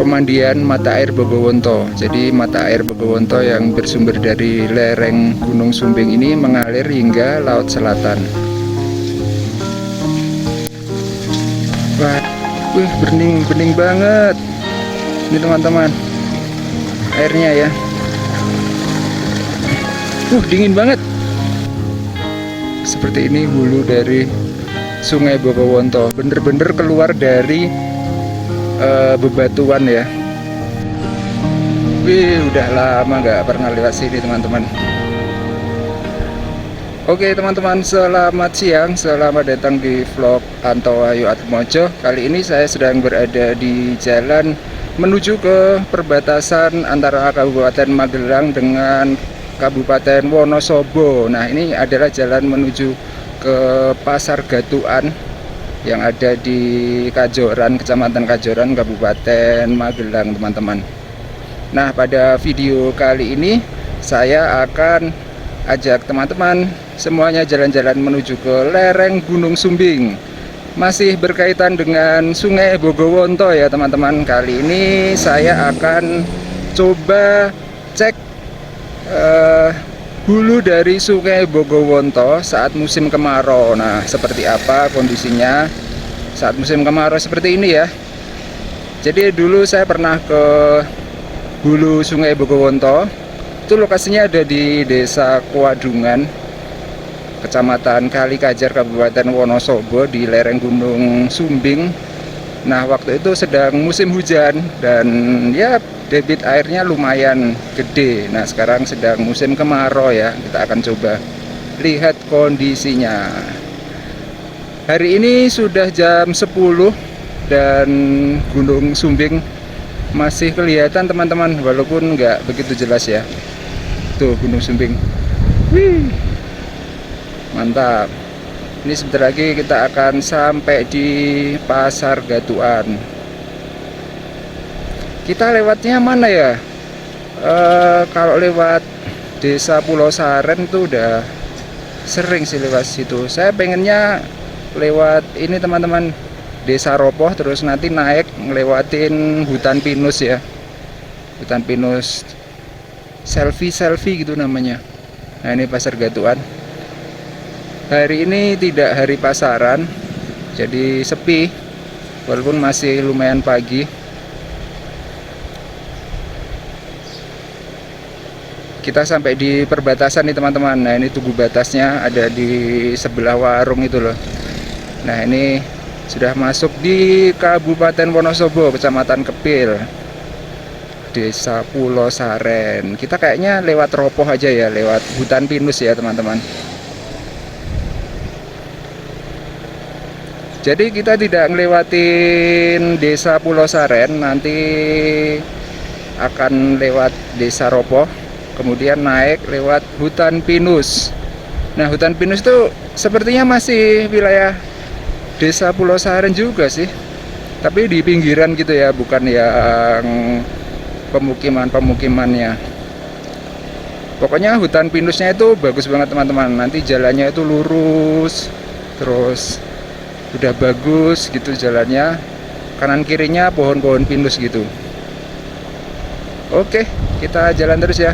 pemandian mata air Bogowonto. Jadi mata air Bogowonto yang bersumber dari lereng Gunung Sumbing ini mengalir hingga Laut Selatan. Wah, bening banget. Ini teman-teman, airnya ya. Dingin banget. Seperti ini hulu dari Sungai Bogowonto. Bener-bener keluar dari bebatuan ya. Udah lama nggak pernah lewat sini teman-teman. Oke teman-teman, selamat siang, selamat datang di vlog Anto Wahyu Atmojo. Kali ini saya sedang berada di jalan menuju ke perbatasan antara Kabupaten Magelang dengan Kabupaten Wonosobo. Nah, ini adalah jalan menuju ke Pasar Gatukan yang ada di Kajoran, Kecamatan Kajoran, Kabupaten Magelang, teman-teman. Nah, pada video kali ini saya akan ajak teman-teman semuanya jalan-jalan menuju ke lereng Gunung Sumbing. Masih berkaitan dengan Sungai Bogowonto ya teman-teman. Kali ini saya akan coba cek hulu dari Sungai Bogowonto saat musim kemarau. Nah, seperti apa kondisinya saat musim kemarau seperti ini ya. Jadi dulu saya pernah ke hulu Sungai Bogowonto. Itu lokasinya ada di Desa Kuadungan, Kecamatan Kalikajar, Kabupaten Wonosobo, di lereng Gunung Sumbing. Nah, waktu itu sedang musim hujan dan ya debit airnya lumayan gede. Nah, sekarang sedang musim kemarau ya. Kita akan coba lihat kondisinya. Hari ini sudah jam 10 dan Gunung Sumbing masih kelihatan teman-teman, walaupun nggak begitu jelas ya. Tuh Gunung Sumbing. Mantap. Ini sebentar lagi kita akan sampai di Pasar Gatukan. Kita lewatnya mana ya? Kalau lewat Desa Pulau Saren tuh udah sering sih lewat situ. Saya pengennya lewat ini teman-teman, Desa Ropoh, terus nanti naik ngelewatin hutan pinus ya. Hutan pinus selfie gitu namanya. Nah, ini Pasar Gatukan. Hari ini tidak hari pasaran, jadi sepi, walaupun masih lumayan pagi. Kita sampai di perbatasan nih teman-teman. Nah, ini tugu batasnya ada di sebelah warung itu loh. Nah, ini sudah masuk di Kabupaten Wonosobo, Kecamatan Kepil, Desa Pulau Saren. Kita kayaknya lewat Ropoh aja ya, lewat hutan pinus ya teman-teman. Jadi kita tidak ngelewatin Desa Pulau Saren, nanti akan lewat Desa Ropoh, kemudian naik lewat hutan pinus. Nah, hutan pinus itu sepertinya masih wilayah Desa Pulau Saren juga sih, tapi di pinggiran gitu ya, bukan yang pemukimannya. Pokoknya hutan pinusnya itu bagus banget teman-teman. Nanti jalannya itu lurus, terus udah bagus gitu jalannya. Kanan kirinya pohon-pohon pinus gitu. Oke, kita jalan terus ya.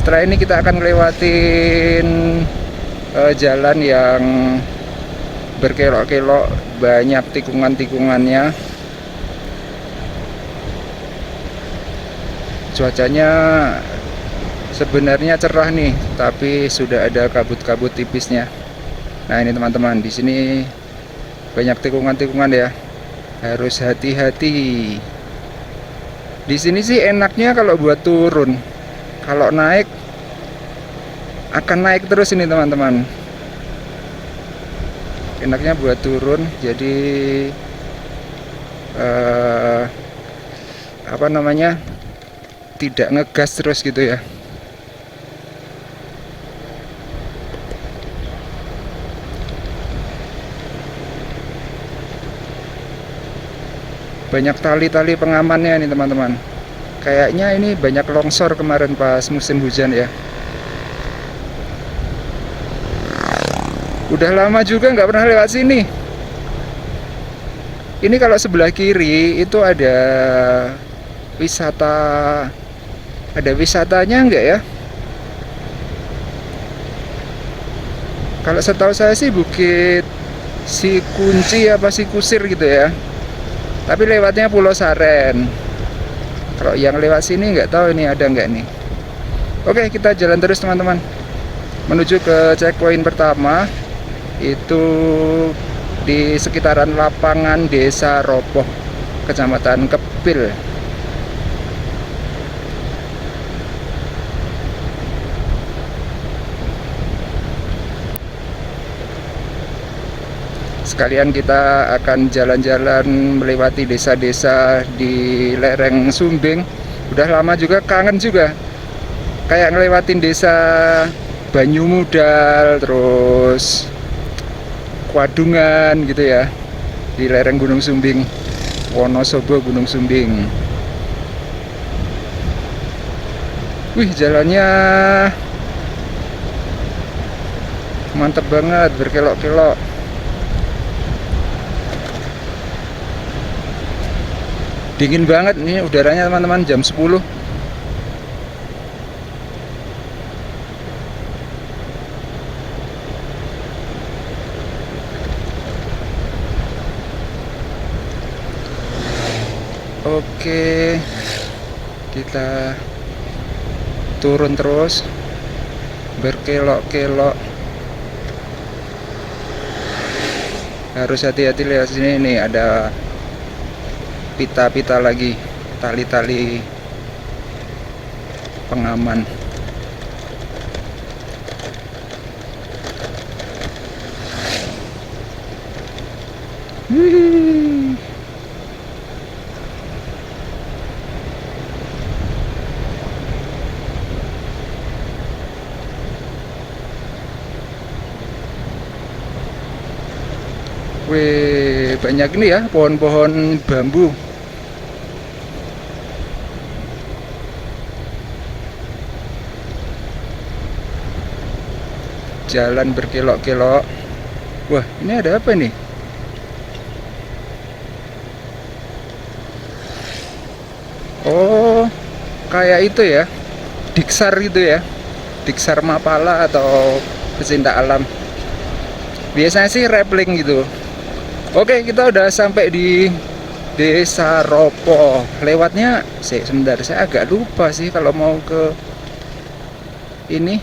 Setelah ini kita akan ngelewatin jalan yang berkelok-kelok, banyak tikungan-tikungannya. Cuacanya sebenarnya cerah nih, tapi sudah ada kabut-kabut tipisnya. Nah, ini teman-teman, di sini banyak tikungan-tikungan ya. Harus hati-hati. Di sini sih enaknya kalau buat turun. Kalau naik akan naik terus ini teman-teman. Enaknya buat turun, jadi apa namanya, tidak ngegas terus gitu ya. Banyak tali-tali pengamannya nih teman-teman. Kayaknya ini banyak longsor kemarin pas musim hujan ya. Udah lama juga nggak pernah lewat sini. Ini kalau sebelah kiri itu ada wisata, ada wisatanya enggak ya? Kalau setahu saya sih Bukit Si Kunci apa Si Kusir gitu ya. Tapi lewatnya Pulau Saren. Kalau yang lewat sini nggak tahu ini ada nggak nih. Oke, kita jalan terus teman-teman. Menuju ke checkpoint pertama. Itu di sekitaran lapangan Desa Ropoh, Kecamatan Kepil. Sekalian kita akan jalan-jalan melewati desa-desa di lereng Sumbing. Udah lama juga, kangen juga. Kayak ngelewatin desa Banyumudal, terus Kwadungan gitu ya. Di lereng Gunung Sumbing, Wonosobo Gunung Sumbing. Wih, jalannya mantep banget, berkelok-kelok. Dingin banget nih udaranya teman-teman, jam 10. Oke, kita turun terus, berkelok-kelok. Harus hati-hati lihat sini nih, ada pita-pita lagi, tali-tali pengaman. Wih. Wih, banyak ini ya pohon-pohon bambu. Jalan berkelok-kelok. Wah, ini ada apa nih? Oh, kayak itu ya, diksar gitu ya, diksar Mapala atau pecinta alam. Biasanya sih rappling gitu. Oke, kita udah sampai di Desa Ropoh. Lewatnya, sebentar, saya agak lupa sih kalau mau ke ini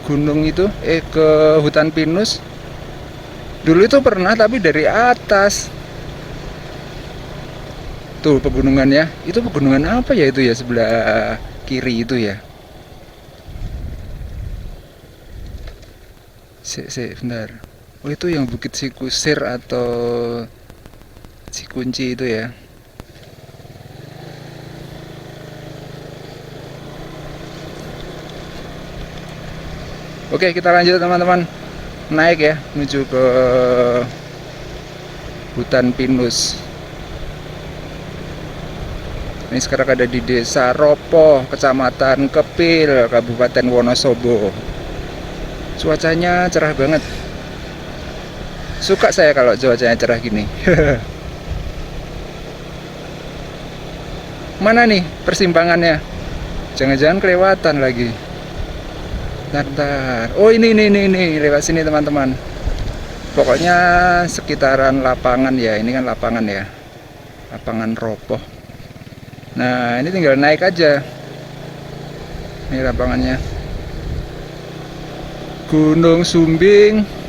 gunung itu, ke hutan pinus. Dulu itu pernah, tapi dari atas. Tuh pegunungannya. Itu pegunungan apa ya itu ya, sebelah kiri itu ya? Bentar. Oh, itu yang Bukit Si Kusir atau Si Kunci itu ya. Oke, kita lanjut teman-teman. Naik ya, menuju ke hutan pinus. Ini sekarang ada di Desa Ropoh, Kecamatan Kepil, Kabupaten Wonosobo. Cuacanya cerah banget. Suka saya kalau cuacanya cerah gini. Mana nih persimpangannya? Jangan-jangan kelewatan lagi. Bentar. Oh, ini lewat sini teman-teman. Pokoknya sekitaran lapangan ya. Ini kan lapangan ya. Lapangan Ropoh. Nah, ini tinggal naik aja. Ini lapangannya. Gunung Sumbing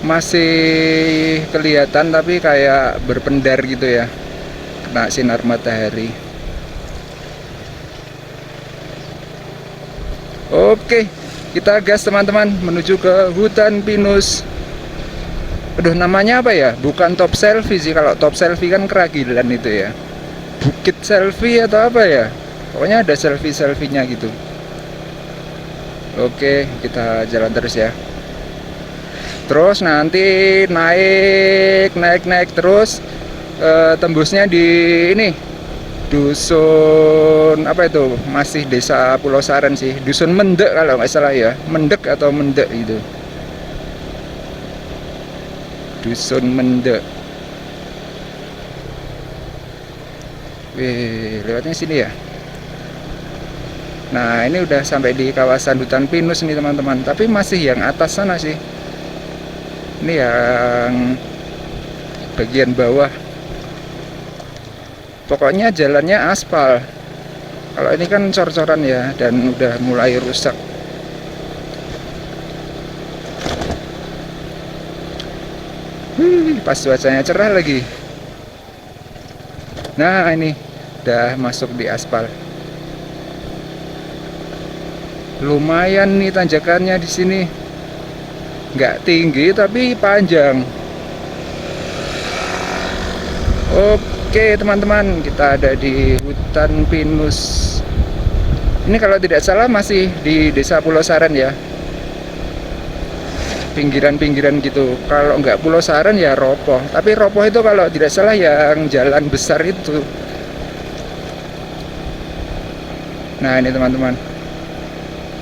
masih kelihatan tapi kayak berpendar gitu ya, kena sinar matahari. Oke, kita gas teman-teman menuju ke hutan pinus. Aduh, namanya apa ya? Bukan Top Selfie sih. Kalau Top Selfie kan Keragilan itu ya. Bukit Selfie atau apa ya? Pokoknya ada selfie-selfie-nya gitu. Oke, kita jalan terus ya. Terus nanti naik terus, tembusnya di ini dusun apa itu, masih Desa Pulau Saren sih, dusun Mendek kalau nggak salah ya, Mendek atau Mendek itu, dusun Mendek. Wih, lewatnya sini ya. Nah, ini udah sampai di kawasan hutan pinus nih teman-teman. Tapi masih yang atas sana sih. Ini yang bagian bawah. Pokoknya jalannya aspal. Kalau ini kan cor-coran ya, dan udah mulai rusak. Pas cuacanya cerah lagi. Nah, ini udah masuk di aspal. Lumayan nih tanjakannya di sini. Nggak tinggi tapi panjang. Oke teman-teman, kita ada di hutan pinus. Ini kalau tidak salah masih di Desa Pulau Saran ya. Pinggiran-pinggiran gitu. Kalau nggak Pulau Saran ya Ropoh. Tapi Ropoh itu kalau tidak salah yang jalan besar itu. Nah ini teman-teman.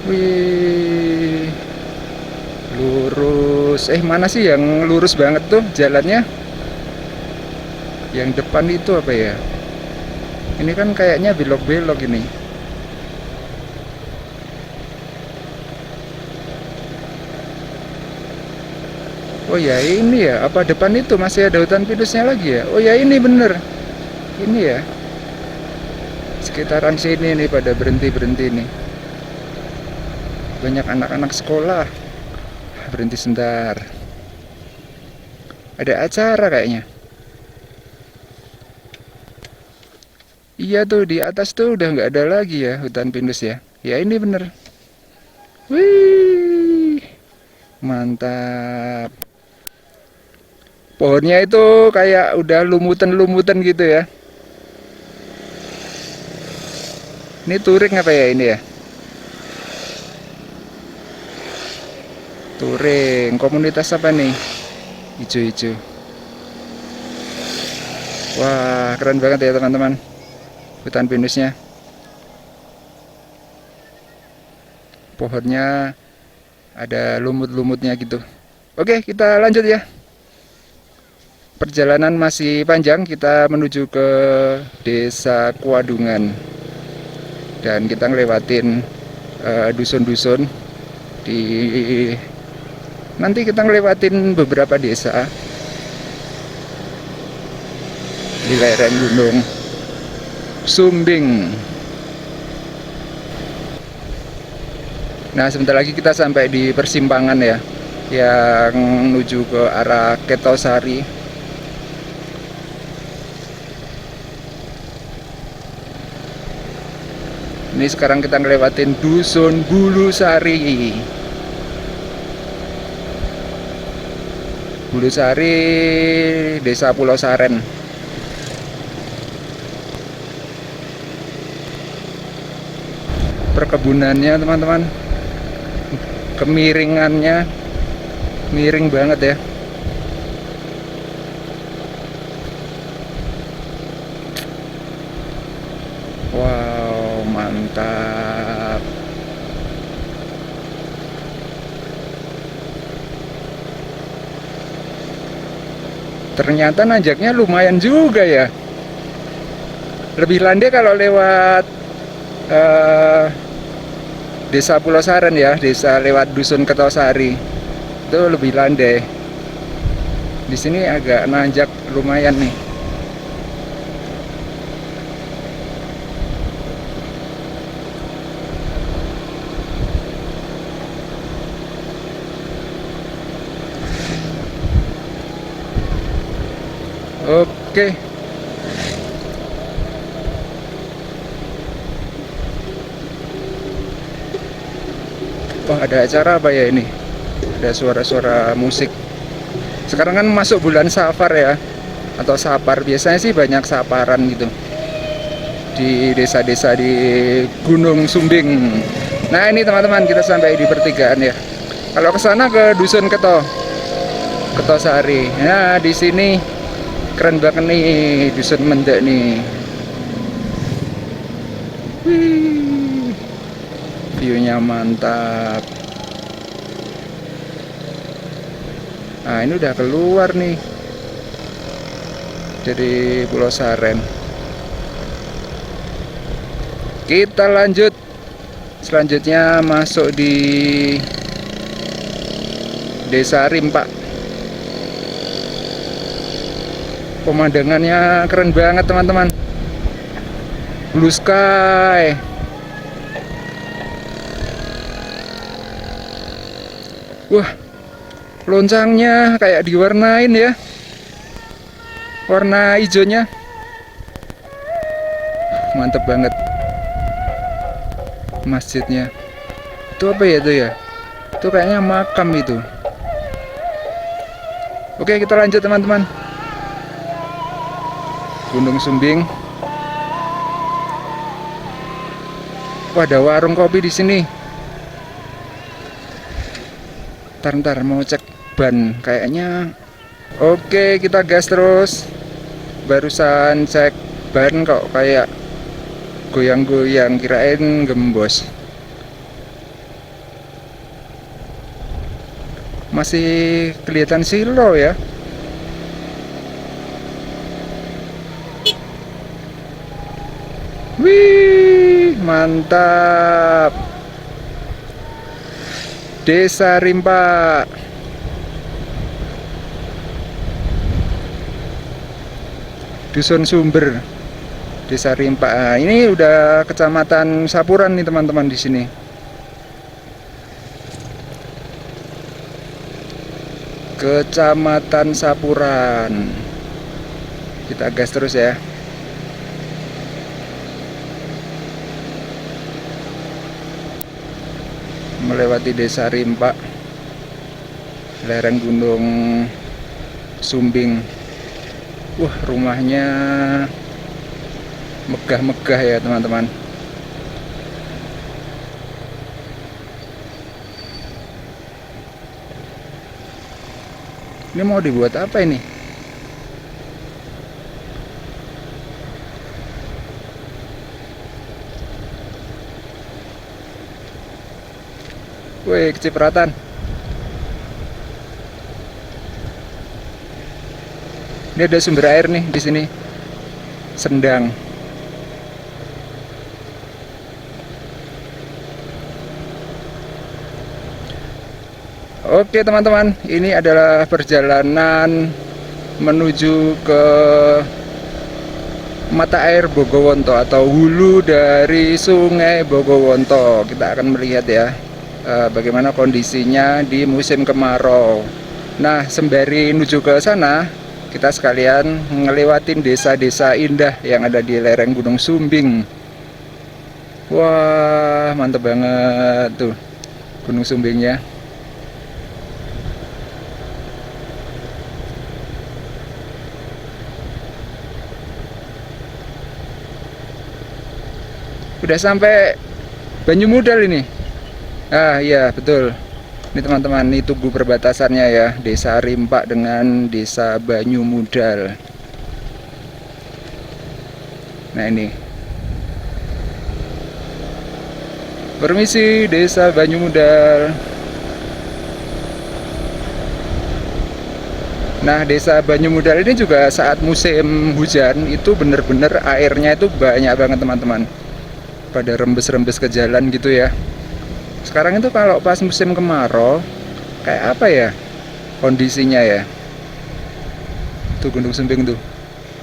Wih, lurus. Mana sih yang lurus banget tuh jalannya? Yang depan itu apa ya? Ini kan kayaknya belok-belok ini. Oh ya ini ya, apa depan itu masih ada hutan pinusnya lagi ya? Oh ya ini bener. Ini ya. Sekitaran sini nih pada berhenti-berhenti nih. Banyak anak-anak sekolah. Berhenti sebentar. Ada acara kayaknya. Iya tuh di atas tuh udah nggak ada lagi ya hutan pinus ya. Ya ini bener. Wih, mantap. Pohonnya itu kayak udah lumutan-lumutan gitu ya. Ini touring apa ya ini ya? Touring, komunitas apa nih? Hijau-hijau. Wah, keren banget ya teman-teman. Hutan pinusnya. Pohonnya ada lumut-lumutnya gitu. Oke, kita lanjut ya. Perjalanan masih panjang, kita menuju ke Desa Kuadungan. Dan kita ngelewatin dusun-dusun di nanti kita ngelewatin beberapa desa di lereng Gunung Sumbing. Nah, sebentar lagi kita sampai di persimpangan ya, yang menuju ke arah Ketosari. Ini sekarang kita ngelewatin dusun Bulusari. Bulusari, Desa Pulau Saren. Perkebunannya teman-teman, kemiringannya miring banget ya. Wow, mantap. Ternyata nanjaknya lumayan juga ya. Lebih landai kalau lewat Desa Pulau Saren ya, desa lewat dusun Ketosari. Itu lebih landai. Di sini agak nanjak lumayan nih. Oke. Oh, ada acara apa ya ini? Ada suara-suara musik. Sekarang kan masuk bulan Safar ya, atau Sapar. Biasanya sih banyak saparan gitu di desa-desa di Gunung Sumbing. Nah ini teman-teman, kita sampai di pertigaan ya. Kalau ke sana ke dusun Ketosari. Nah di sini keren banget nih dusun Mendek nih. Wih, view-nya mantap. Nah ini udah keluar nih dari Pulau Saren. Kita lanjut. Selanjutnya masuk di Desa Rimpak. Pemandangannya keren banget teman-teman. Blue sky. Wah, loncangnya kayak diwarnain ya. Warna hijaunya. Mantep banget. Masjidnya. Itu apa ya itu ya? Itu kayaknya makam itu. Oke, kita lanjut teman-teman. Gunung Sumbing. Wah, ada warung kopi di sini. Ntar mau cek ban kayaknya. Oke, kita gas terus. Barusan cek ban kok kayak goyang-goyang, kirain gembos. Masih kelihatan silo ya. Wih, mantap. Desa Rimpak. Dusun Sumber. Desa Rimpak. Nah, ini udah Kecamatan Sapuran nih teman-teman di sini. Kecamatan Sapuran. Kita gas terus ya. Melewati Desa Rimpak, lereng Gunung Sumbing. Wah, rumahnya megah-megah ya teman-teman. Ini mau dibuat apa ini? Wih, kecipratan. Ini ada sumber air nih di sini. Sendang. Oke teman-teman, ini adalah perjalanan menuju ke mata air Bogowonto atau hulu dari Sungai Bogowonto. Kita akan melihat ya bagaimana kondisinya di musim kemarau. Nah, sembari menuju ke sana, kita sekalian ngelewatin desa-desa indah yang ada di lereng Gunung Sumbing. Wah, mantep banget tuh Gunung Sumbingnya. Udah sampai Banyumudal ini. Ah iya betul. Ini teman-teman, ini tugu perbatasannya ya, Desa Rimpak dengan Desa Banyumudal. Nah ini. Permisi, Desa Banyumudal. Nah, Desa Banyumudal ini juga saat musim hujan itu bener-bener airnya itu banyak banget teman-teman. Pada rembes-rembes ke jalan gitu ya. Sekarang itu kalau pas musim kemarau kayak apa ya kondisinya ya. Tuh Gunung Sumbing tuh.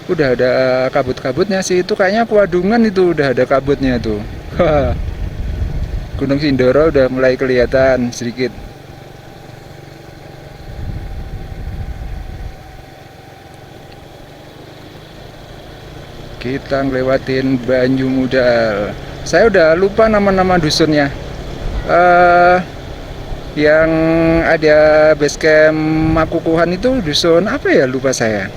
Udah ada kabut-kabutnya sih, itu kayaknya Kuadungan itu udah ada kabutnya tuh. Gunung Sindoro udah mulai kelihatan sedikit. Kita ngelewatin Banyumudal. Saya udah lupa nama-nama dusunnya. Yang ada basecamp Makukuhan itu dusun apa ya, lupa saya.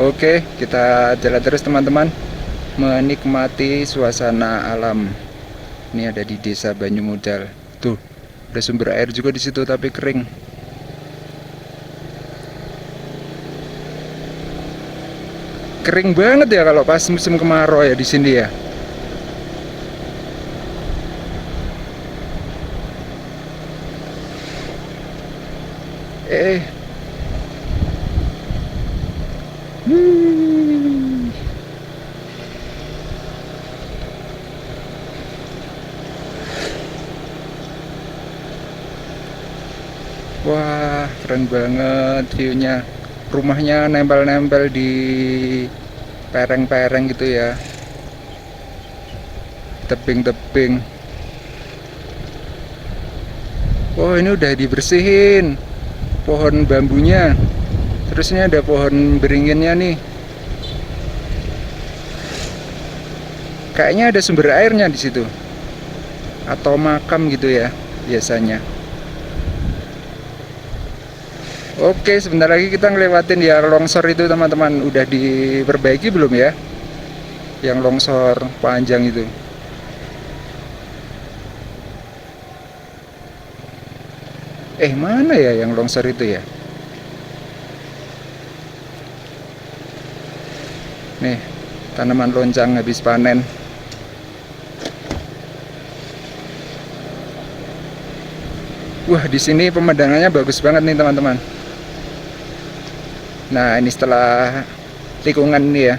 Oke, kita jalan terus teman-teman, menikmati suasana alam. Ini ada di Desa Banyumudal. Tuh, ada sumber air juga di situ tapi kering. Kering banget ya kalau pas musim kemarau ya di sini ya. Wih. Wah, keren banget view-nya. Rumahnya nempel-nempel di pereng-pereng gitu ya. Tebing-tebing. Wah, ini udah dibersihin pohon bambunya. Terus ini ada pohon beringinnya nih. Kayaknya ada sumber airnya di situ. Atau makam gitu ya, biasanya. Oke, sebentar lagi kita ngelewatin ya longsor itu teman-teman. Udah diperbaiki belum ya? Yang longsor panjang itu. Mana ya yang longsor itu ya? Nih, tanaman loncang habis panen. Wah, di sini pemandangannya bagus banget nih teman-teman. Nah, ini setelah tikungan ini ya.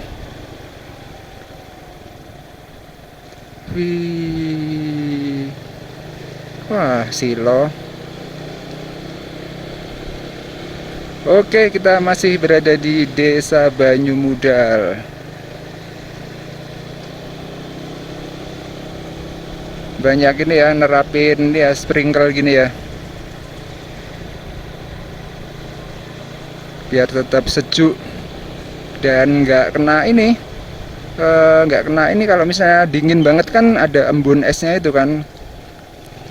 Wih. Wah, silo. Oke, kita masih berada di Desa Banyumudal. Banyak ini ya, nerapin ya sprinkle gini ya. Biar tetap sejuk dan nggak kena ini. Nggak kena ini kalau misalnya dingin banget kan ada embun esnya itu kan.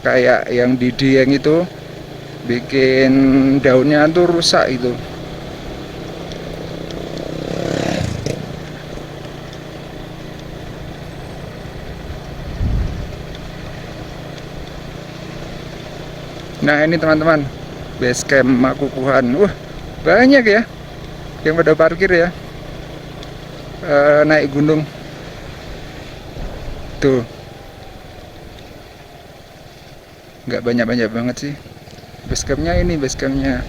Kayak yang di Dieng itu bikin daunnya tuh rusak itu. Nah, ini teman-teman, base camp Makukuhan. Wah, banyak ya yang pada parkir ya. Naik gunung tuh, nggak banyak-banyak banget sih. Base campnya ini, base campnya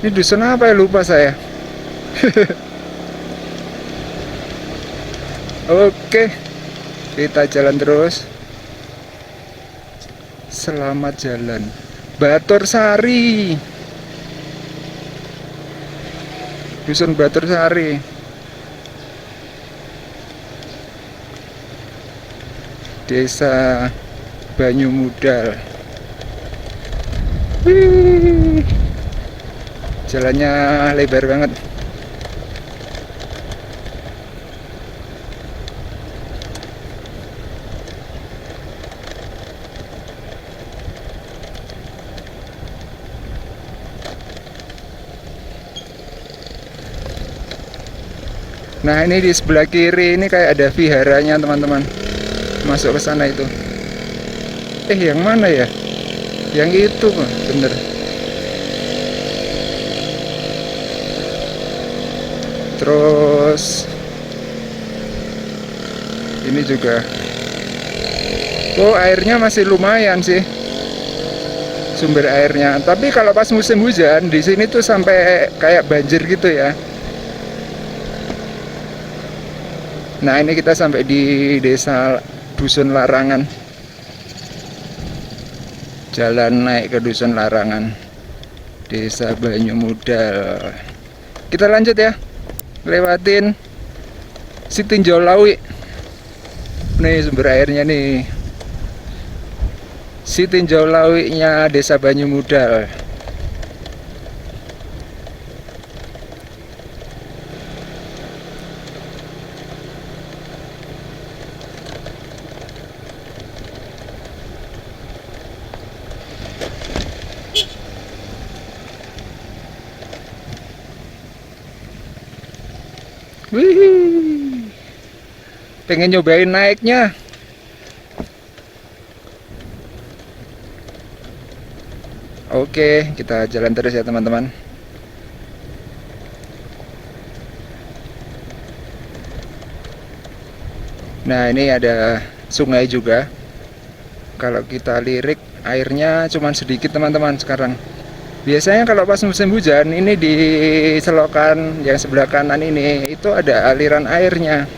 ini dusun apa ya, lupa saya. Oke, kita jalan terus. Selamat jalan. Batur Sari, dusun Batur Sari. Desa Banyumudal. Wih, jalannya lebar banget. Nah, ini di sebelah kiri ini kayak ada viharanya teman-teman. Masuk ke sana itu. Yang mana ya? Yang itu, bener. Terus ini juga. Oh, airnya masih lumayan sih. Sumber airnya. Tapi kalau pas musim hujan di sini tuh sampai kayak banjir gitu ya. Nah, ini kita sampai di desa Dusun Larangan. Jalan naik ke Dusun Larangan, Desa Banyumudal. Kita lanjut ya, lewatin Sitinjau Lawi. Nih sumber airnya nih, Sitinjau Lawi-nya Desa Banyumudal. Wih, pengen nyobain naiknya. Oke, kita jalan terus ya teman-teman. Nah, ini ada sungai juga. Kalau kita lirik, airnya cuman sedikit teman-teman sekarang. Biasanya kalau pas musim hujan ini di selokan yang sebelah kanan ini itu ada aliran airnya.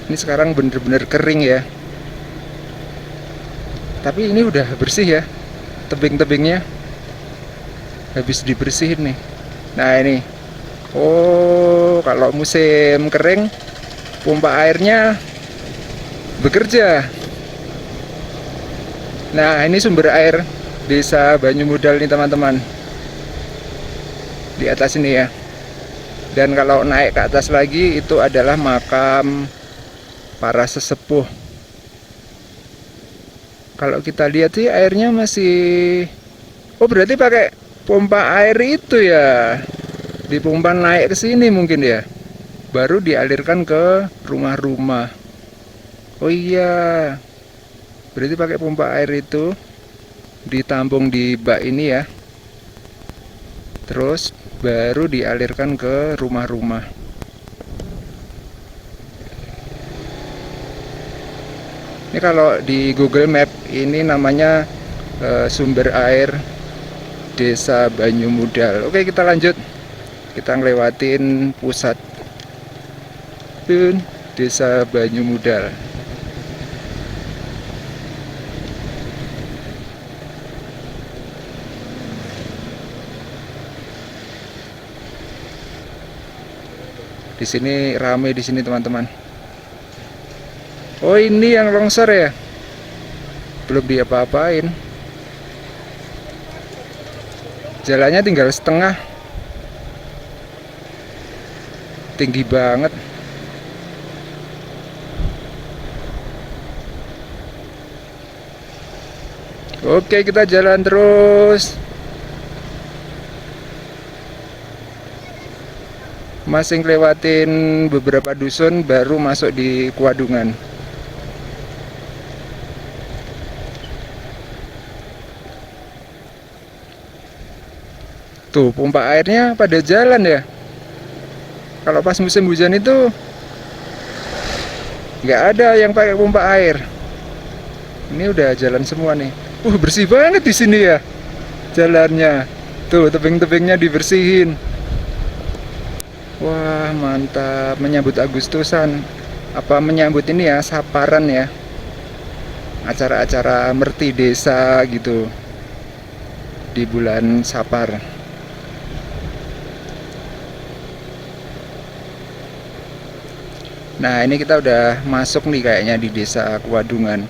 Ini sekarang bener-bener kering ya. Tapi ini udah bersih ya. Tebing-tebingnya habis dibersihin nih. Nah ini. Oh, kalau musim kering pompa airnya bekerja. Nah, ini sumber air Desa Banyumudal nih teman-teman, di atas ini ya. Dan kalau naik ke atas lagi itu adalah makam para sesepuh. Kalau kita lihat sih airnya masih, oh berarti pakai pompa air itu ya, dipompa naik ke sini mungkin ya, baru dialirkan ke rumah-rumah. Oh iya, berarti pakai pompa air itu ditampung di bak ini ya, terus baru dialirkan ke rumah-rumah. Ini kalau di Google Map ini namanya sumber air Desa Banyumudal. Oke, kita lanjut, kita ngelewatin pusat Desa Banyumudal. Di sini rame di sini teman-teman. Oh ini yang longsor ya, belum diapa-apain. Jalannya tinggal setengah, tinggi banget. Oke, kita jalan terus. Masih ngelewatin beberapa dusun baru masuk di Kuadungan. Tuh, pompa airnya pada jalan ya. Kalau pas musim hujan itu nggak ada yang pakai pompa air. Ini udah jalan semua nih. Bersih banget di sini ya jalannya. Tuh, tebing-tebingnya dibersihin. Wah, mantap. Menyambut Agustusan, apa menyambut ini ya, saparan ya, acara-acara merti desa gitu di bulan Sapar. Nah, ini kita udah masuk nih kayaknya di Desa Kuadungan.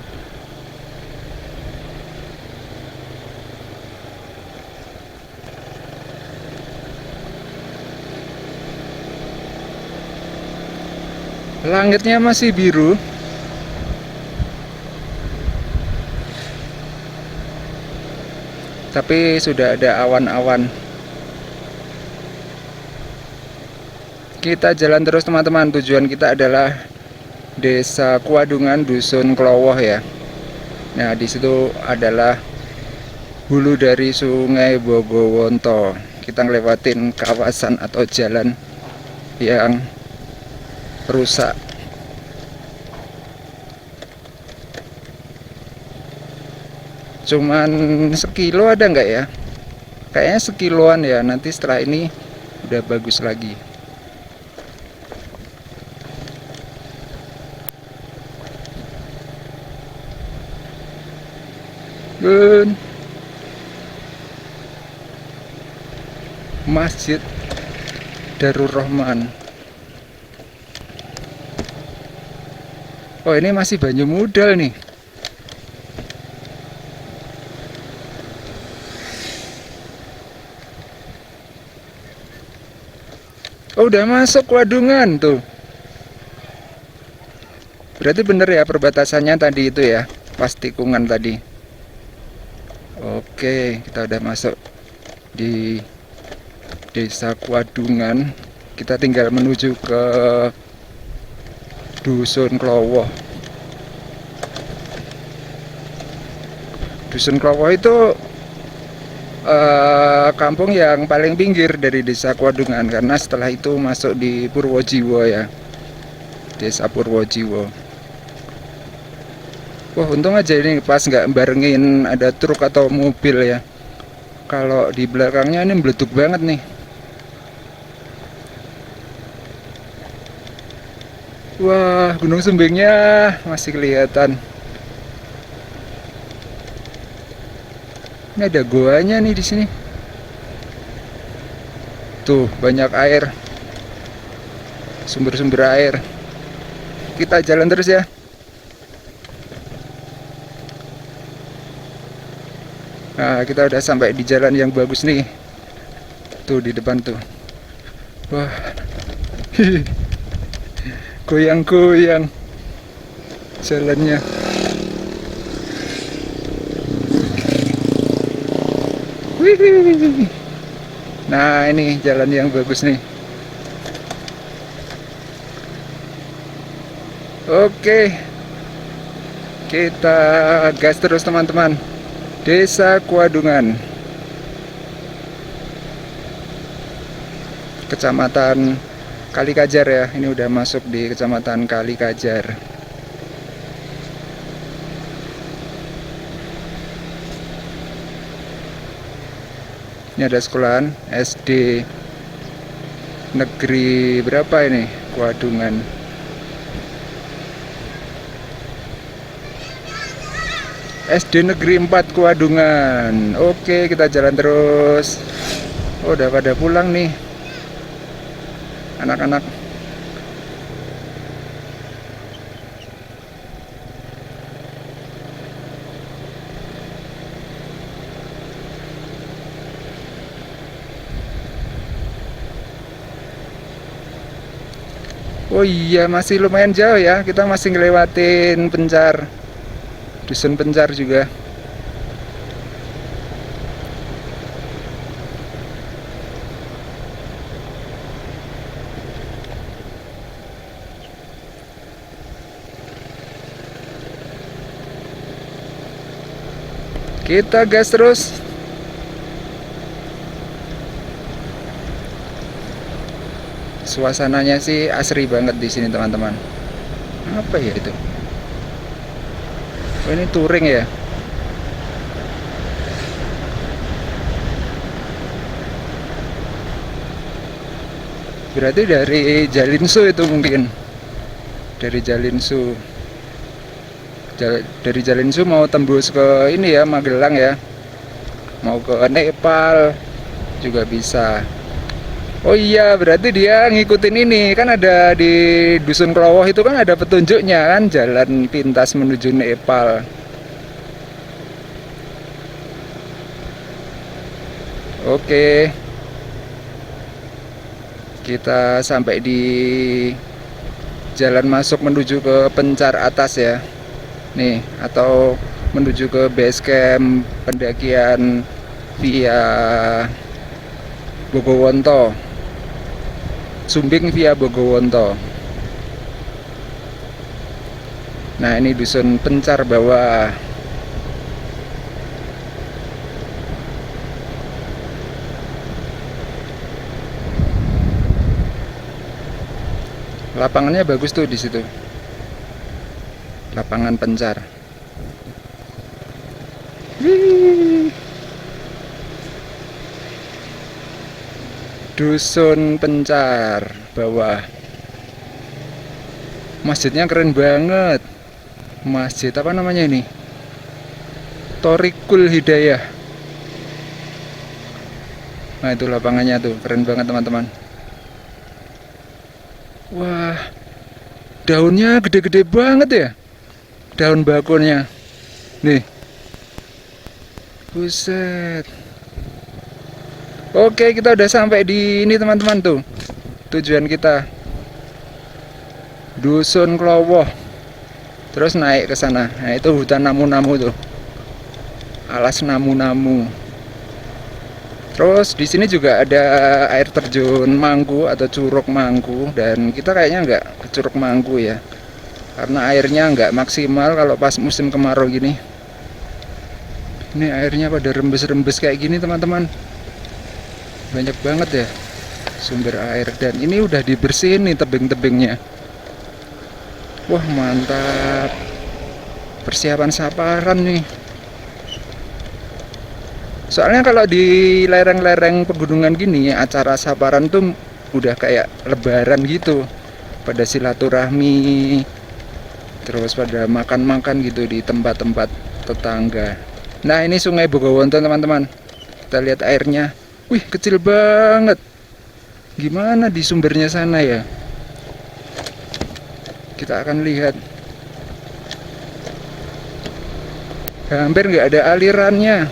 Langitnya masih biru. Tapi sudah ada awan-awan. Kita jalan terus teman-teman. Tujuan kita adalah Desa Kuadungan, Dusun Klowoh ya. Nah, di situ adalah hulu dari Sungai Bogowonto. Kita ngelewatin kawasan atau jalan yang rusak. Cuman sekilo ada nggak ya? Kayaknya sekiloan ya. Nanti setelah ini udah bagus lagi. Masjid Darur Rahman. Oh, ini masih Banyumudal nih. Oh, udah masuk Kuadungan tuh. Berarti bener ya perbatasannya tadi itu ya, pas tikungan tadi. Oke, kita udah masuk di Desa Kuadungan. Kita tinggal menuju ke Dusun Klowoh. Dusun Klowoh itu kampung yang paling pinggir dari Desa Kuadungan, karena setelah itu masuk di Purwojiwo ya, Desa Purwojiwo. Wah, untung aja ini pas nggak barengin ada truk atau mobil ya. Kalau di belakangnya ini meletuk banget nih. Wah, Gunung Sumbingnya masih kelihatan. Ini ada goanya nih di sini. Tuh, banyak air. Sumber-sumber air. Kita jalan terus ya. Nah, kita udah sampai di jalan yang bagus nih. Tuh di depan tuh. Wah. Goyang-goyang jalannya. Wih. Nah, ini jalan yang bagus nih. Oke. Kita gas terus teman-teman. Desa Kuadungan, Kecamatan Kalikajar ya. Ini udah masuk di Kecamatan Kalikajar. Ini ada sekolahan SD negeri berapa ini? Kuadungan. SD Negeri 4 Kuadungan. Oke, kita jalan terus. Oh, udah pada pulang nih anak-anak. Oh iya, masih lumayan jauh ya. Kita masih ngelewatin Pencar, Dusun Pencar juga. Kita gas terus. Suasananya sih asri banget di sini teman-teman. Apa ya itu? Oh, ini touring ya. Berarti dari Jalinsu itu mungkin. Dari Jalinsu. Dari Jalinsu mau tembus ke ini ya, Magelang ya. Mau ke Nepal juga bisa. Oh iya, berarti dia ngikutin ini. Kan ada di Dusun Klowoh itu kan ada petunjuknya kan, jalan pintas menuju Nepal. Oke. Kita sampai di jalan masuk menuju ke Pencar atas ya. Nih, atau menuju ke base camp pendakian via Bogowonto. Sumbing via Bogowonto. Nah, ini Dusun Pencar bawah. Lapangannya bagus tuh di situ. Lapangan Pencar. Wih. Dusun Pencar bawah. Masjidnya keren banget. Masjid apa namanya ini? Thoriqul Hidayah. Nah, itu lapangannya tuh, keren banget teman-teman. Wah, daunnya gede-gede banget ya. Daun bakulnya. Nih. Buset. Oke, kita udah sampai di ini teman-teman tuh. Tujuan kita. Dusun Klowoh. Terus naik ke sana. Nah, itu hutan namu-namu tuh. Alas namu-namu. Terus di sini juga ada air terjun Mangku atau Curug Mangku, dan kita kayaknya nggak ke Curug Mangku ya. Karena airnya nggak maksimal kalau pas musim kemarau gini. Ini airnya pada rembes-rembes kayak gini teman-teman. Banyak banget ya sumber air, dan ini udah dibersihin nih tebing-tebingnya. Wah, mantap. Persiapan saparan nih. Soalnya kalau di lereng-lereng pegunungan gini, acara saparan tuh udah kayak lebaran gitu. Pada silaturahmi, terus pada makan-makan gitu di tempat-tempat tetangga. Nah, ini Sungai Bogowonto, teman-teman. Kita lihat airnya. Wih, kecil banget. Gimana di sumbernya sana ya? Kita akan lihat. Hampir nggak ada alirannya.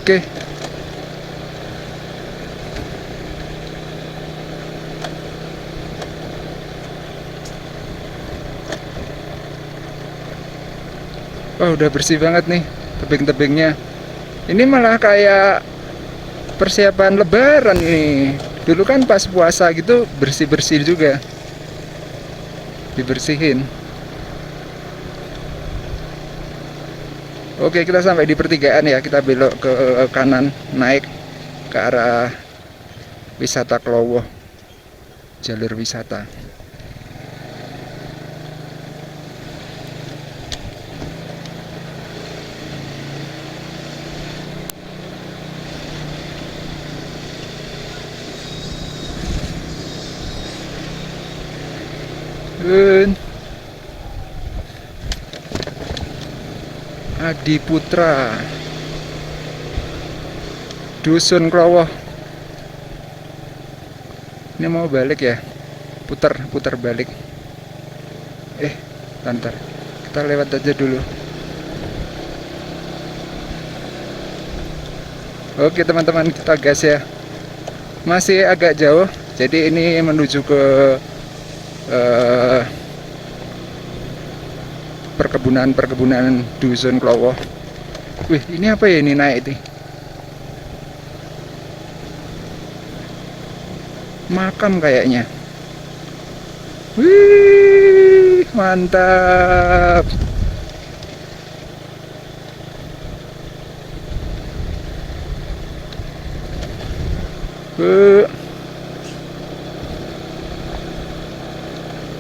Oke. Oh, udah bersih banget nih tebing-tebingnya. Ini malah kayak persiapan lebaran ini. Dulu kan pas puasa gitu bersih-bersih juga. Dibersihin. Oke, kita sampai di pertigaan ya. Kita belok ke kanan, naik ke arah wisata Klowo. Jalur wisata. Adi Putra, Dusun Klowo. Ini mau balik ya, putar balik. Lantar, kita lewat aja dulu. Oke teman-teman, kita gas ya. Masih agak jauh, jadi ini menuju ke perkebunan Dusun Klowo. Wih, ini apa ya, ini naik ini? Makam kayaknya. Wih, mantap.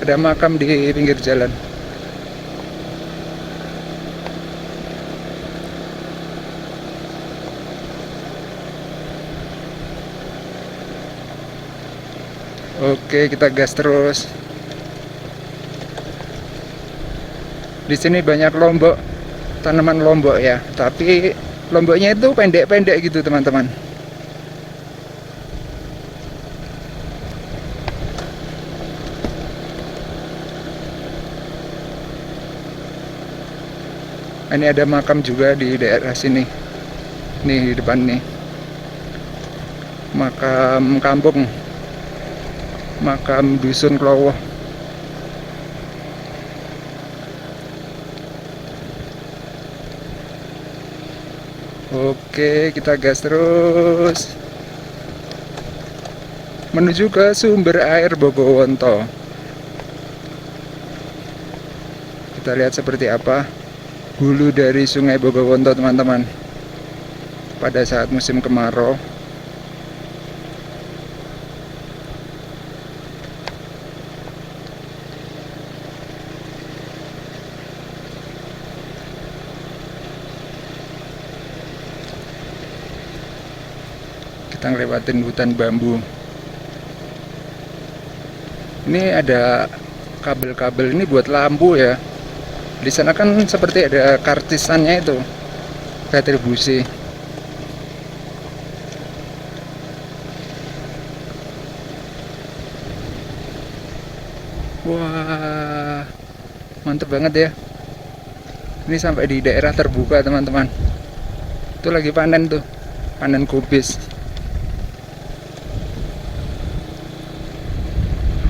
Ada makam di pinggir jalan. Oke, kita gas terus. Di sini banyak lombok, tanaman lombok ya, tapi lomboknya itu pendek-pendek gitu teman-teman. Ini ada makam juga di daerah sini. Nih di depan nih. Makam kampung. Makam Dusun Klowo. Oke, kita gas terus menuju ke sumber air Bogowonto. Kita lihat seperti apa hulu dari Sungai Bogowonto, teman-teman, pada saat musim kemarau. Kita ngelewatin hutan bambu. Ini ada kabel-kabel ini buat lampu ya. Di sana kan seperti ada kartisannya itu, retribusi. Wah, mantep banget ya. Ini sampai di daerah terbuka, teman-teman. Itu lagi panen tuh, panen kubis.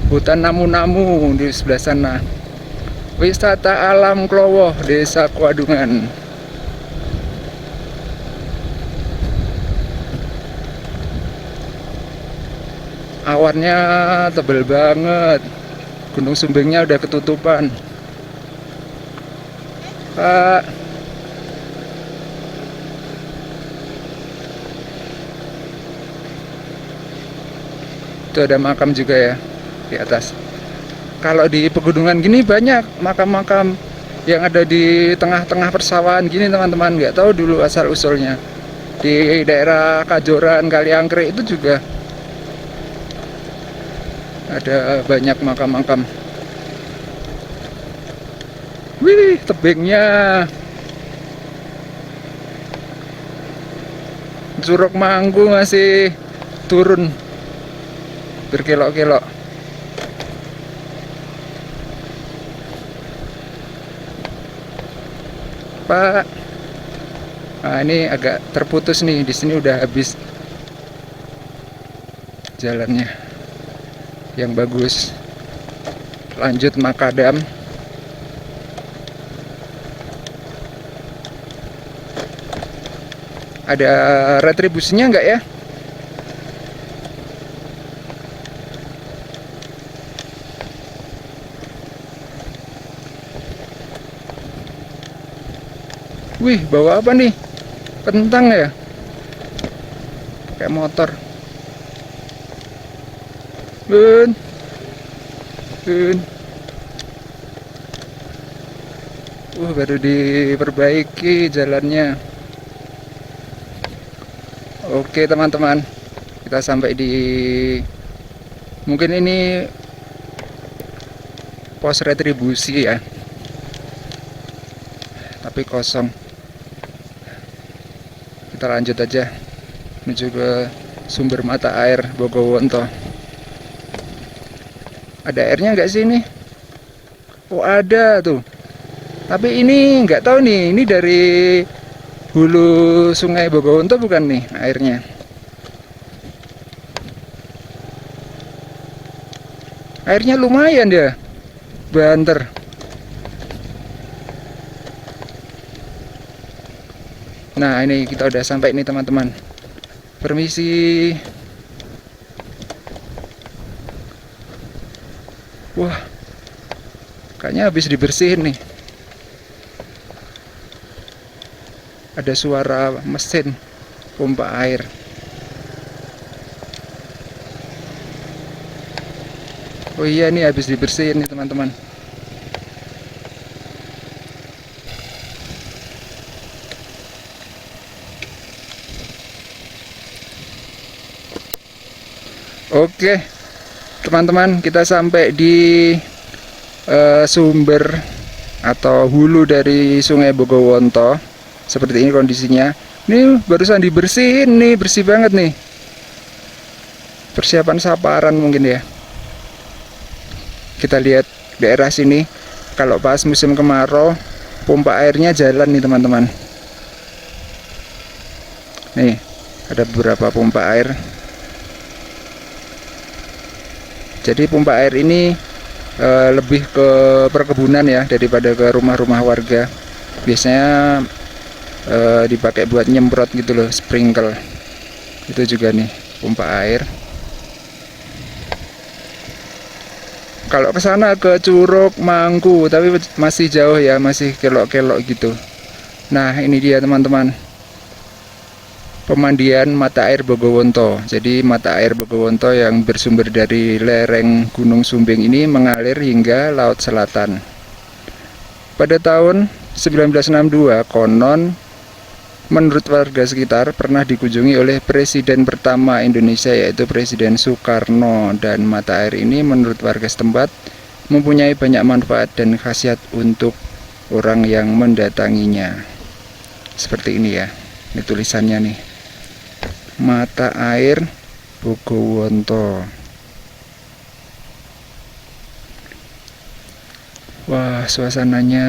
Hutan namu-namu di sebelah sana. Wisata alam Klowo, Desa Kwadungan. Awannya tebel banget. Gunung Sumbingnya udah ketutupan. Pak, Itu ada makam juga ya di atas. Kalau di pegunungan gini banyak makam-makam yang ada di tengah-tengah persawahan gini teman-teman. Nggak tahu dulu asal usulnya. Di daerah Kajoran, Kaliangkrik itu juga ada banyak makam-makam. Wih, tebingnya. Curug Manggu masih turun berkelok-kelok. Pak, nah ini agak terputus nih. Di sini udah habis jalannya yang bagus. Lanjut makadam. Ada retribusinya nggak ya? Wih, bawa apa nih? Kentang ya? Kayak motor. Bun. Bun. Baru diperbaiki jalannya. Oke teman-teman, kita sampai di, mungkin ini pos retribusi ya, tapi kosong. Kita lanjut aja menuju ke sumber mata air Bogowonto. Ada airnya nggak sih ini? Oh ada tuh, tapi ini nggak tahu nih, ini dari hulu sungai Bogowonto bukan nih airnya. Airnya lumayan ya, banter. Nah ini kita udah sampai nih teman-teman. Permisi. Wah, kayaknya habis dibersihin nih. Ada suara mesin pompa air. Oh iya, nih habis dibersihin nih teman-teman. Oke teman-teman, kita sampai di sumber atau hulu dari Sungai Bogowonto. Seperti ini kondisinya. Ini barusan dibersihin nih, bersih banget nih. Persiapan saparan mungkin ya. Kita lihat daerah sini, kalau pas musim kemarau, pompa airnya jalan nih teman-teman. Nih, ada beberapa pompa air. Jadi pompa air ini lebih ke perkebunan ya, daripada ke rumah-rumah warga. Biasanya dipakai buat nyemprot gitu loh, sprinkle. Itu juga nih pompa air. Kalau ke sana ke Curug Mangku, tapi masih jauh ya, masih kelok-kelok gitu. Nah ini dia teman-teman, pemandian mata air Bogowonto. Jadi mata air Bogowonto yang bersumber dari lereng Gunung Sumbing ini mengalir hingga Laut Selatan. Pada tahun 1962 konon, menurut warga sekitar, pernah dikunjungi oleh Presiden pertama Indonesia, yaitu Presiden Soekarno. Dan mata air ini menurut warga setempat mempunyai banyak manfaat dan khasiat untuk orang yang mendatanginya. Seperti ini ya, ini tulisannya nih, mata air Bogowonto. Wah, suasananya.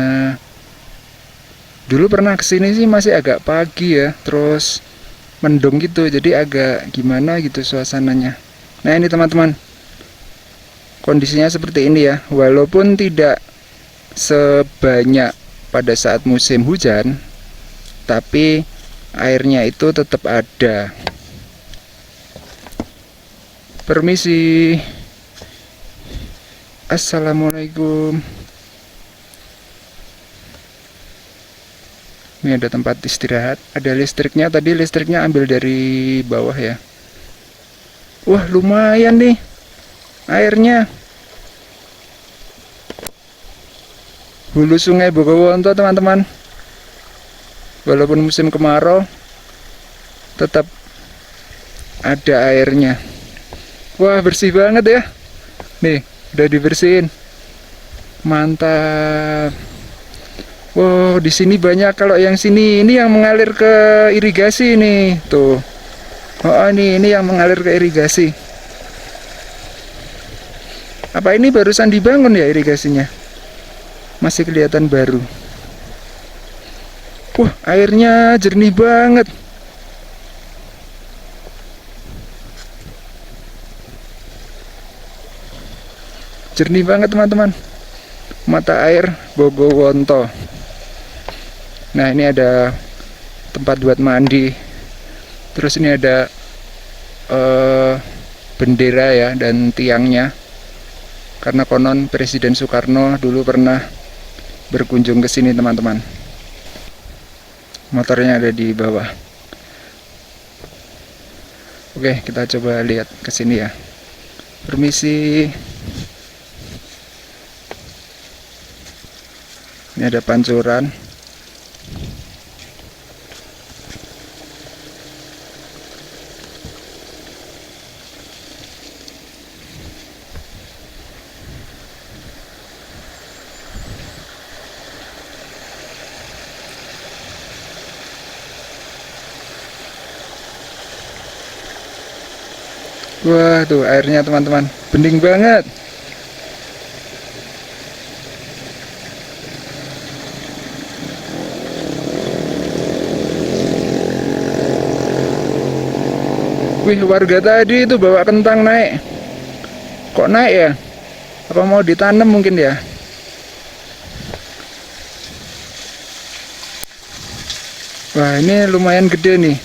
Dulu pernah kesini sih masih agak pagi ya, terus mendung gitu, jadi agak gimana gitu suasananya. Nah ini teman-teman, kondisinya seperti ini ya. Walaupun tidak sebanyak pada saat musim hujan, tapi airnya itu tetap ada. Permisi. Assalamualaikum. Ini ada tempat istirahat, ada listriknya. Tadi listriknya ambil dari bawah ya. Wah lumayan nih, airnya. Hulu Sungai Bogowonto teman-teman, walaupun musim kemarau tetap ada airnya. Wah, bersih banget ya. Nih, udah dibersihin. Mantap. Wow, di sini banyak. Kalau yang sini ini yang mengalir ke irigasi nih, tuh. Oh, ini yang mengalir ke irigasi. Apa ini barusan dibangun ya irigasinya? Masih kelihatan baru. Wah, airnya jernih banget. Jernih banget teman-teman. Mata air Bogowonto. Nah, ini ada tempat buat mandi. Terus ini ada bendera ya dan tiangnya. Karena konon Presiden Soekarno dulu pernah berkunjung ke sini teman-teman. Motornya ada di bawah. Oke, kita coba lihat ke sini ya. Permisi. Ini ada pancuran. Wah, tuh airnya teman-teman, bening banget. Wih, warga tadi itu bawa kentang naik. Kok naik ya? Apa mau ditanam mungkin ya? Wah, ini lumayan gede nih.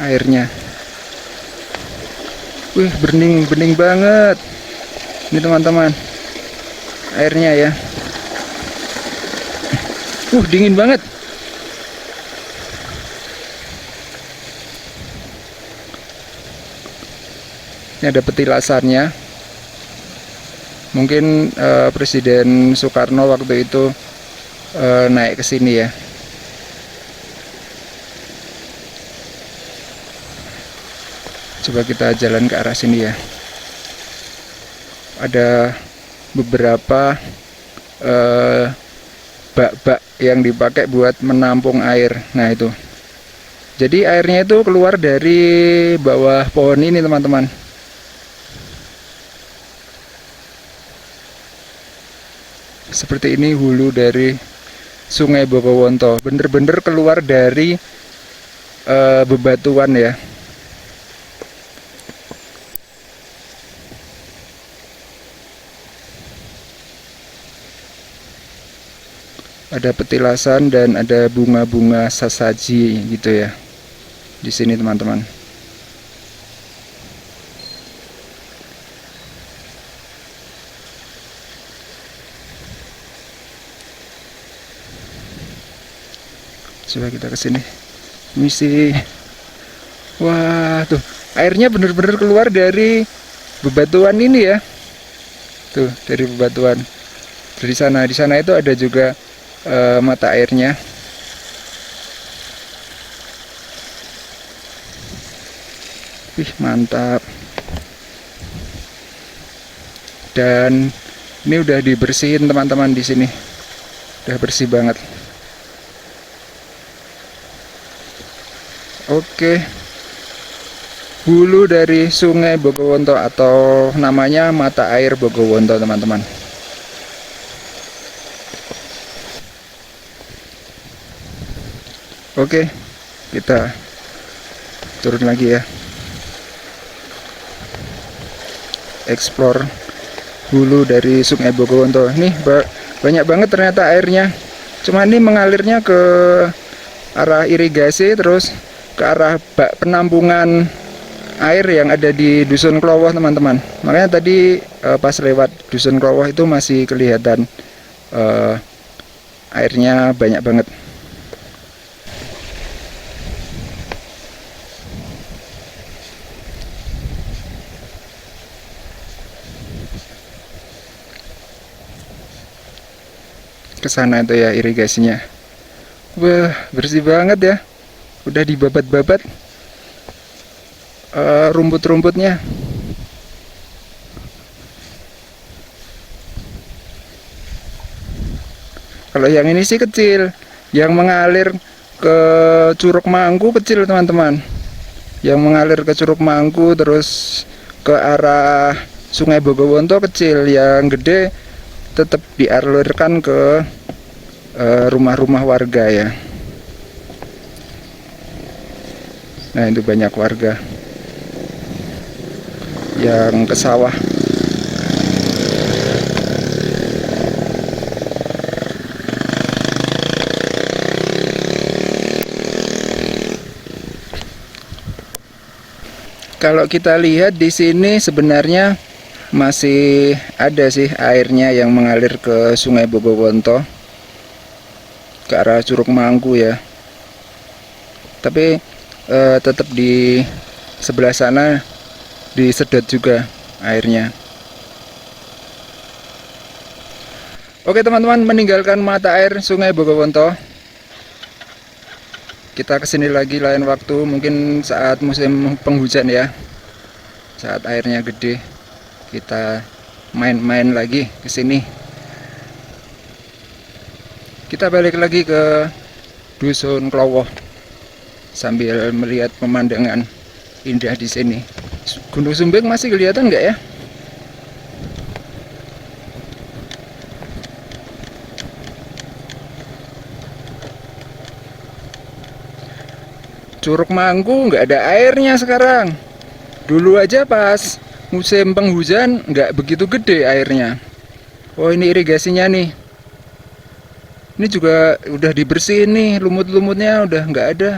Airnya. Wih, bening banget. Ini teman-teman. Airnya ya. Dingin banget. Ini ada petilasannya. Mungkin Presiden Soekarno waktu itu naik ke sini ya. Coba kita jalan ke arah sini ya. Ada beberapa bak-bak yang dipakai buat menampung air. Nah, itu. Jadi airnya itu keluar dari bawah pohon ini teman-teman. Seperti ini hulu dari Sungai Bogowonto. Bener-bener keluar dari bebatuan ya. Ada petilasan dan ada bunga-bunga sasaji gitu ya di sini teman-teman. Coba kita ke sini. Misi. Wah, tuh airnya bener-bener keluar dari bebatuan ini ya. Tuh, dari bebatuan. Dari sana, di sana itu ada juga mata airnya. Wih, mantap. Dan ini udah dibersihin teman-teman di sini. Udah bersih banget. Oke. Hulu dari Sungai Bogowonto atau namanya mata air Bogowonto teman-teman. Oke, kita turun lagi ya. Explore hulu dari Sungai Bogowonto. Nih banyak banget ternyata airnya. Cuma ini mengalirnya ke arah irigasi, terus ke arah bak penampungan air yang ada di Dusun Klowoh teman-teman. Makanya tadi pas lewat Dusun Klowoh itu masih kelihatan airnya banyak banget. ke sana itu ya irigasinya. Wah, bersih banget ya. Udah dibabat-babat rumput-rumputnya. Kalau yang ini sih kecil, yang mengalir ke Curug Mangku kecil teman-teman. Yang mengalir ke Curug Mangku terus ke arah Sungai Bogowonto kecil, yang gede tetap dialirkan ke rumah-rumah warga ya. Nah itu banyak warga yang ke sawah. Kalau kita lihat di sini sebenarnya masih ada sih airnya yang mengalir ke Sungai Bogowonto ke arah Curug Mangku ya. Tapi tetap di sebelah sana disedot juga airnya. Oke teman-teman, meninggalkan mata air Sungai Bogowonto. Kita kesini lagi lain waktu, mungkin saat musim penghujan ya, saat airnya gede. Kita main-main lagi ke sini. Kita balik lagi ke Dusun Klowo sambil melihat pemandangan indah di sini. Gunung Sumbing masih kelihatan nggak ya? Curug Mangku nggak ada airnya sekarang. Dulu aja pas musim penghujan nggak begitu gede airnya. Oh ini irigasinya nih. Ini juga udah dibersihin nih, lumut-lumutnya udah nggak ada.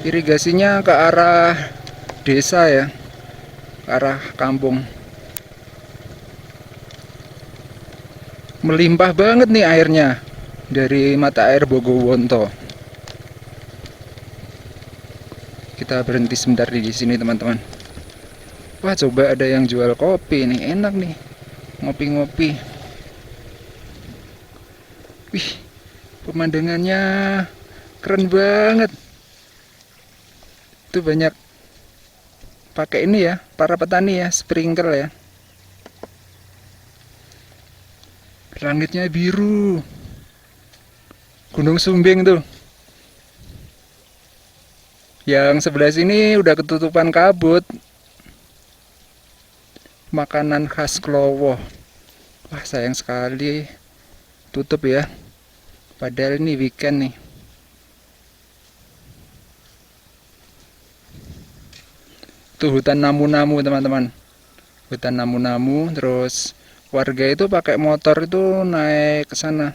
Irigasinya ke arah desa ya, ke arah kampung. Melimpah banget nih airnya dari mata air Bogowonto. Kita berhenti sebentar di sini teman-teman. Wah, coba ada yang jual kopi nih, enak nih. Ngopi-ngopi. Wih, pemandangannya keren banget. Itu banyak pakai ini ya, para petani ya, sprinkle ya. Langitnya biru. Gunung Sumbing tuh. Yang sebelah sini udah ketutupan kabut. Makanan khas Klowo. Wah, sayang sekali tutup ya. Padahal ini weekend nih. Tuh hutan namu-namu teman-teman. Hutan namu-namu, terus warga itu pakai motor itu naik ke sana.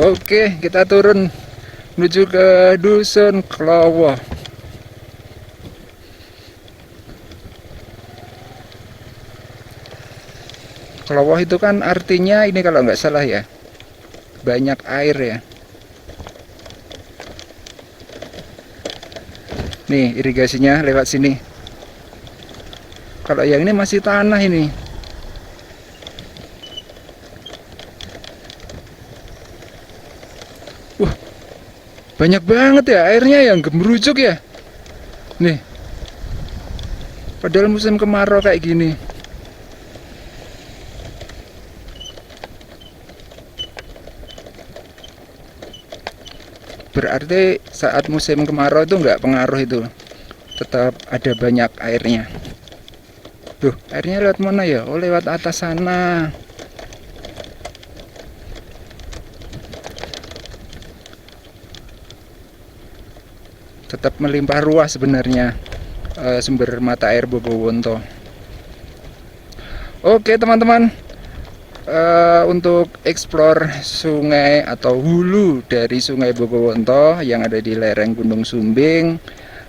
Oke, kita turun menuju ke Dusun Klowo. Klowo itu kan artinya ini kalau nggak salah ya, banyak air ya. Nih irigasinya lewat sini. Kalau yang ini masih tanah ini. Banyak banget ya airnya yang gemerujuk ya. Nih. Padahal musim kemarau kayak gini. Berarti saat musim kemarau itu nggak pengaruh itu. Tetap ada banyak airnya. Tuh, airnya lewat mana ya? Oh, lewat atas sana. Tetap melimpah ruah sebenarnya sumber mata air Bogowonto. Oke teman-teman, untuk explore sungai atau hulu dari Sungai Bogowonto yang ada di lereng Gunung Sumbing,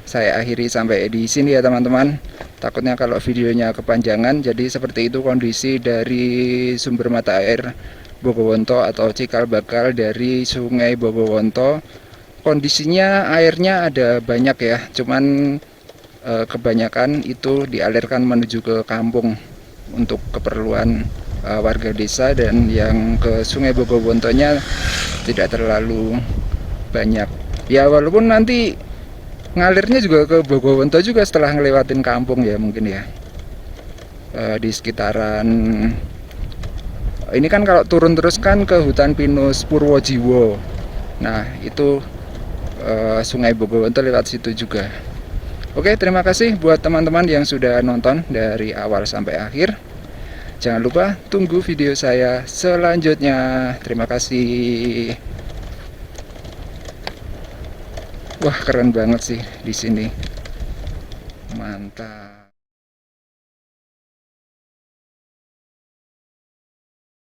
saya akhiri sampai di sini ya teman-teman. Takutnya kalau videonya kepanjangan. Jadi seperti itu kondisi dari sumber mata air Bogowonto atau cikal bakal dari Sungai Bogowonto. Kondisinya airnya ada banyak ya, cuman kebanyakan itu dialirkan menuju ke kampung untuk keperluan warga desa, dan yang ke Sungai Bogowontonya tidak terlalu banyak ya, walaupun nanti ngalirnya juga ke Bogowonto juga setelah ngelewatin kampung ya mungkin ya. Di sekitaran ini kan kalau turun terus kan ke hutan pinus Purwojiwo, nah itu Sungai Bogowonto lewat situ juga. Oke, terima kasih buat teman-teman yang sudah nonton dari awal sampai akhir. Jangan lupa tunggu video saya selanjutnya. Terima kasih. Wah, keren banget sih di sini. Mantap.